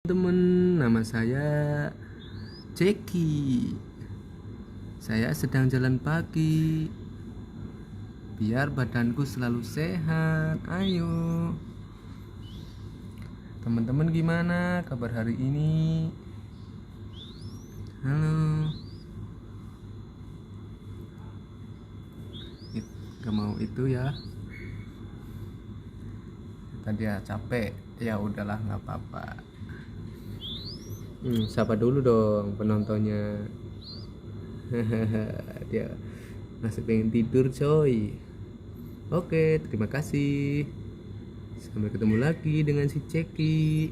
Teman, nama saya Ceki. Saya sedang jalan pagi biar badanku selalu sehat. Ayo teman-teman, gimana kabar hari ini? Halo. Gak mau itu ya. Tadi ya capek. Ya udahlah, nggak apa-apa. Sapa dulu dong penontonnya. Dia masih pengen tidur coy. Oke, terima kasih. Sampai ketemu lagi dengan si Ceki.